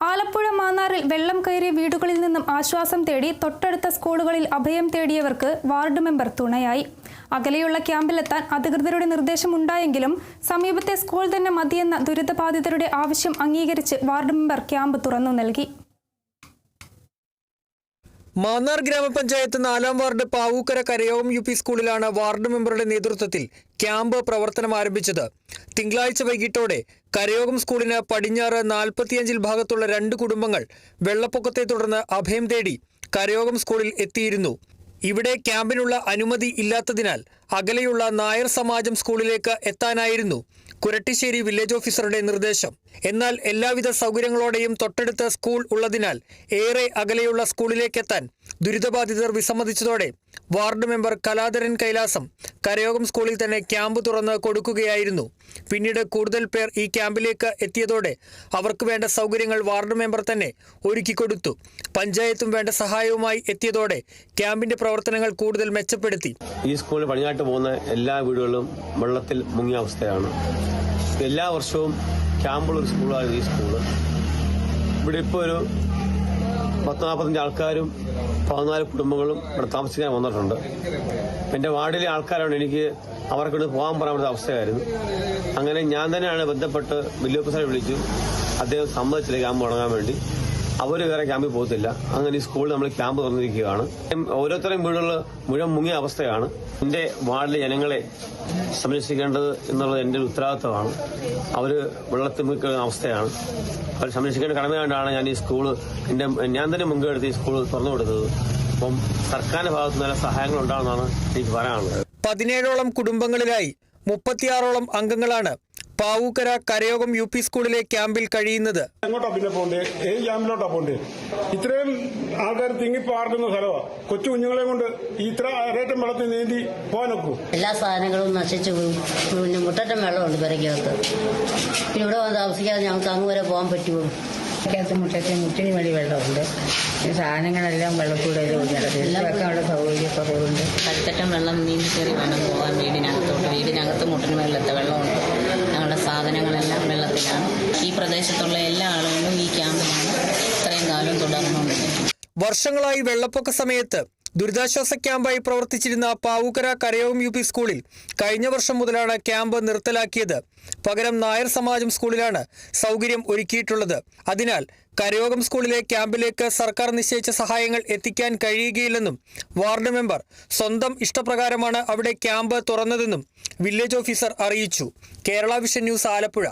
ആലപ്പുഴ മാന്നാറിൽ വെള്ളം കയറിയ വീടുകളിൽ നിന്നും ആശ്വാസം തേടി തൊട്ടടുത്ത സ്കൂളുകളിൽ അഭയം തേടിയവർക്ക് വാർഡ് മെമ്പർ തുണയായി. അകലെയുള്ള ക്യാമ്പിലെത്താൻ അധികൃതരുടെ നിർദ്ദേശമുണ്ടായെങ്കിലും സമീപത്തെ സ്കൂൾ തന്നെ മതിയെന്ന ദുരിതബാധിതരുടെ ആവശ്യം അംഗീകരിച്ച് വാർഡ് മെമ്പർ ക്യാമ്പ് തുറന്നു നൽകി. മാന്നാർ ഗ്രാമപഞ്ചായത്ത് 4-ാം വാർഡ് പാവൂക്കര കരയോഗം UP സ്കൂളിലാണ് വാർഡ് മെമ്പറുടെ നേതൃത്വത്തിൽ ക്യാമ്പ് പ്രവർത്തനം ആരംഭിച്ചത്. തിങ്കളാഴ്ച വൈകിട്ടോടെ കരയോഗം സ്കൂളിന് പടിഞ്ഞാറ് 45 ഭാഗത്തുള്ള 2 കുടുംബങ്ങൾ വെള്ളപ്പൊക്കത്തെ തുടർന്ന് അഭയം തേടി കരയോഗം സ്കൂളിൽ എത്തിയിരുന്നു. ഇവിടെ ക്യാമ്പിനുള്ള അനുമതി ഇല്ലാത്തതിനാൽ അകലെയുള്ള നായർ സമാജം സ്കൂളിലേക്ക് എത്താനായിരുന്നു കുരട്ടിശ്ശേരി വില്ലേജ് ഓഫീസറുടെ നിർദ്ദേശം. എന്നാൽ എല്ലാവിധ സൗകര്യങ്ങളോടെയും തൊട്ടടുത്ത സ്കൂൾ ഉള്ളതിനാൽ ഏറെ അകലെയുള്ള സ്കൂളിലേക്കെത്താൻ ദുരിതബാധിതർ വിസമ്മതിച്ചതോടെ വാർഡ് മെമ്പർ കലാധരൻ കൈലാസം കരയോഗം സ്കൂളിൽ തന്നെ ക്യാമ്പ് തുറന്ന് കൊടുക്കുകയായിരുന്നു. പിന്നീട് കൂടുതൽ പേർ ഈ ക്യാമ്പിലേക്ക് എത്തിയതോടെ അവർക്ക് വേണ്ട സൗകര്യങ്ങൾ വാർഡ് മെമ്പർ തന്നെ ഒരുക്കിക്കൊടുത്തു. പഞ്ചായത്തും വേണ്ട സഹായവുമായി എത്തിയതോടെ ക്യാമ്പിന്റെ പ്രവർത്തനങ്ങൾ കൂടുതൽ മെച്ചപ്പെടുത്തി. ഈ സ്കൂളിൽ പടിഞ്ഞാട്ട് പോകുന്ന എല്ലാ വീടുകളും വെള്ളത്തിൽ മുങ്ങിയ അവസ്ഥയാണ്. എല്ലാ വർഷവും ക്യാമ്പുള്ള ഒരു സ്കൂളാണ് ഈ സ്കൂള്. ഇവിടെ ഇപ്പോൾ ഒരു 10-45 ആൾക്കാരും 14 കുടുംബങ്ങളും ഇവിടെ താമസിക്കാൻ വന്നിട്ടുണ്ട്. എൻ്റെ വാർഡിലെ ആൾക്കാരാണ് എനിക്ക് അവർക്കിവിടെ പോകാൻ പറയാൻ പറ്റുന്ന അവസ്ഥയായിരുന്നു. അങ്ങനെ ഞാൻ തന്നെയാണ് ബന്ധപ്പെട്ട് വില്ലേജ് ഓഫീസറെ വിളിച്ചു. അദ്ദേഹം സമ്മതിച്ചില്ല ക്യാമ്പ് തുടങ്ങാൻ വേണ്ടി. അവർ വേറെ ക്യാമ്പിൽ പോകത്തില്ല. അങ്ങനെ ഈ സ്കൂളിൽ നമ്മൾ ക്യാമ്പ് തുറന്നിരിക്കുകയാണ്. ഓരോരുത്തരും വീടുകൾ മുഴുവൻ മുങ്ങിയ അവസ്ഥയാണ്. എൻ്റെ വാർഡിലെ ജനങ്ങളെ സംരക്ഷിക്കേണ്ടത് എന്നുള്ളത് എൻ്റെ ഒരു ഉത്തരവാദിത്തമാണ്. അവർ വെള്ളത്തിൽ മുങ്ങിക്കുന്ന അവസ്ഥയാണ്. അവർ സംരക്ഷിക്കേണ്ട കടമയാണ്ടാണ് ഞാൻ ഈ സ്കൂള് ഞാൻ തന്നെ മുൻകൈയെടുത്ത് ഈ സ്കൂൾ തുറന്നു കൊടുത്തത്. അപ്പം സർക്കാരിന്റെ ഭാഗത്തു നിന്ന് സഹായങ്ങൾ ഉണ്ടാകുന്നതാണ് എനിക്ക് പറയാനുള്ളത്. 17ഓളം കുടുംബങ്ങളിലായി 36ഓളം അംഗങ്ങളാണ് പാവൂക്കര കരയോഗം UP സ്കൂളിലെ ക്യാമ്പിൽ കഴിയുന്നത്. എങ്ങോട്ടാ പിന്നെ പോണ്ടേ? ഏത് ക്യാമ്പിലോട്ടാ പോണ്ടേ? ഇത്രയും ആൾക്കാർ തിങ്ങിപ്പാർക്കുന്ന സ്ഥലമാണ്. കൊച്ചു കുഞ്ഞുങ്ങളെ കൊണ്ട് ഇത്ര അരേറ്റം വെള്ളത്തിൽ നീന്തി പോകാനൊക്കൂ? എല്ലാ സാധനങ്ങളും നശിച്ചു പോയി. പിന്നെ മുട്ടറ്റം വെള്ളമുണ്ട് പെരയ്ക്കകത്ത്. ഇവിടെ വന്ന് താമസിക്കാതെ ഞങ്ങൾക്ക് അങ്ങ് വരെ പോകാൻ പറ്റുമോ? മുറ്റത്തെ മുറ്റിന് വേണ്ടി വെള്ളമുണ്ട്. സാധനങ്ങളെല്ലാം വെള്ളക്കൂടെ അവിടെ സൗകര്യക്കുറവുണ്ട്. കടുത്തറ്റം വെള്ളം നീന്തി കയറി വേണം പോകാൻ വീടിനകത്തോട്ട്. വീടിനകത്ത് മുട്ടിന് വെള്ളത്തെ വെള്ളമുണ്ട്. ഞങ്ങളുടെ സാധനങ്ങളെല്ലാം വെള്ളത്തിലാണ്. ഈ പ്രദേശത്തുള്ള എല്ലാ ആളുകളും ഈ ക്യാമ്പിലാണ് ഇത്രയും കാലം തുടർന്നുകൊണ്ടിരിക്കുന്നത്. വർഷങ്ങളായി വെള്ളപ്പൊക്ക സമയത്ത് ദുരിതാശ്വാസ ക്യാമ്പായി പ്രവർത്തിച്ചിരുന്ന പാവൂക്കര കരയോഗം UP സ്കൂളിൽ കഴിഞ്ഞ വർഷം മുതലാണ് ക്യാമ്പ് നിർത്തലാക്കിയത്. പകരം നായർ സമാജം സ്കൂളിലാണ് സൗകര്യം ഒരുക്കിയിട്ടുള്ളത്. അതിനാൽ കരയോഗം സ്കൂളിലെ ക്യാമ്പിലേക്ക് സർക്കാർ നിശ്ചയിച്ച സഹായങ്ങൾ എത്തിക്കാൻ കഴിയുകയില്ലെന്നും വാർഡ് മെമ്പർ സ്വന്തം ഇഷ്ടപ്രകാരമാണ് അവിടെ ക്യാമ്പ് തുറന്നതെന്നും വില്ലേജ് ഓഫീസർ അറിയിച്ചു. Kerala vision news, Alappuzha.